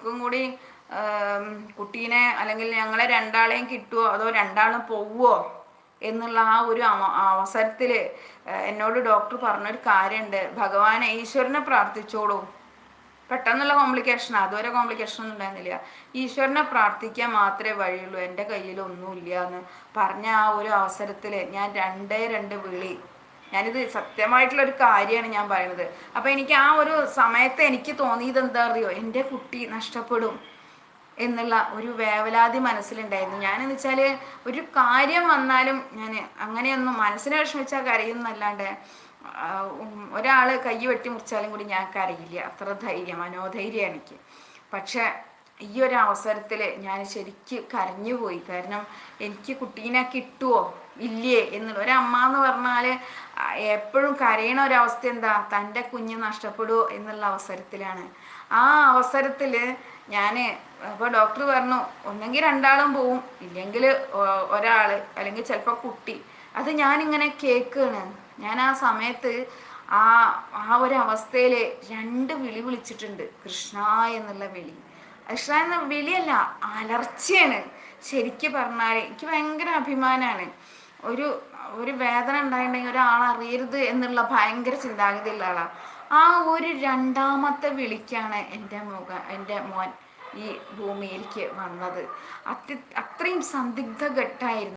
നമുക്കും കൂടി കുട്ടീനെ അല്ലെങ്കിൽ ഞങ്ങളെ രണ്ടാളെയും കിട്ടുമോ അതോ രണ്ടാളും പോവുമോ എന്നുള്ള ആ ഒരു അവസരത്തിൽ എന്നോട് ഡോക്ടർ പറഞ്ഞൊരു കാര്യമുണ്ട്, ഭഗവാനെ ഈശ്വരനെ പ്രാർത്ഥിച്ചോളൂ. പെട്ടെന്നുള്ള കോംപ്ലിക്കേഷൻ, അതുവരെ കോംപ്ലിക്കേഷൻ ഒന്നും ഉണ്ടായിരുന്നില്ല. ഈശ്വരനെ പ്രാർത്ഥിക്കാൻ മാത്രമേ വഴിയുള്ളൂ, എൻ്റെ കയ്യിലൊന്നുമില്ല എന്ന് പറഞ്ഞ ആ ഒരു അവസരത്തിൽ ഞാൻ രണ്ട് വിളി, ഞാനിത് സത്യമായിട്ടുള്ളൊരു കാര്യമാണ് ഞാൻ പറയുന്നത്. അപ്പം എനിക്ക് ആ ഒരു സമയത്ത് എനിക്ക് തോന്നിയത് എന്താ അറിയോ, എൻ്റെ കുട്ടി നഷ്ടപ്പെടും എന്നുള്ള ഒരു വേവലാതി മനസ്സിലുണ്ടായിരുന്നു. ഞാനെന്ന് വെച്ചാൽ ഒരു കാര്യം വന്നാലും ഞാൻ അങ്ങനെയൊന്നും മനസ്സിനെ വിഷമിച്ചാൽ കരയുന്നല്ലാണ്ട് ഒരാൾ കൈ വെട്ടി മുറിച്ചാലും കൂടി ഞാൻ കരയില്ല. അത്ര ധൈര്യം, മനോധൈര്യമാണ് എനിക്ക്. പക്ഷെ ഈ ഒരു അവസരത്തിൽ ഞാൻ ശരിക്ക് കരഞ്ഞുപോയി. കാരണം എനിക്ക് കുട്ടീനെ കിട്ടുമോ ഇല്ലേ എന്നുള്ള ഒരമ്മ എന്ന് പറഞ്ഞാൽ എപ്പോഴും കരയണ ഒരവസ്ഥ എന്താ, തൻ്റെ കുഞ്ഞ് നഷ്ടപ്പെടുമോ എന്നുള്ള അവസരത്തിലാണ്. ആ അവസരത്തിൽ ഞാൻ അപ്പോൾ ഡോക്ടർ പറഞ്ഞു ഒന്നെങ്കിൽ രണ്ടാളും പോവും, ഇല്ലെങ്കിൽ ഒരാൾ, അല്ലെങ്കിൽ ചിലപ്പോൾ കുട്ടി. അത് ഞാനിങ്ങനെ കേൾക്കുകയാണ്. ഞാൻ ആ സമയത്ത് ആ ആ ഒരു അവസ്ഥയിൽ രണ്ട് വിളി വിളിച്ചിട്ടുണ്ട്, കൃഷ്ണ എന്നുള്ള വിളി. കൃഷ്ണ എന്ന വിളിയല്ല, അലർച്ചയാണ്. ശരിക്കും പറഞ്ഞാൽ എനിക്ക് ഭയങ്കര അഭിമാനമാണ്. ഒരു ഒരു വേദന ഉണ്ടായിട്ടുണ്ടെങ്കിൽ ഒരാൾ അറിയരുത് എന്നുള്ള ഭയങ്കര ചിന്താഗതിയുള്ള ആളാണ്. ആ ഒരു രണ്ടാമത്തെ വിളിക്കാണ് എൻ്റെ മോൻ ഈ ഭൂമിയിലേക്ക് വന്നത്. അത്രയും സന്ദിഗ്ധ ഘട്ടമായിരുന്നു.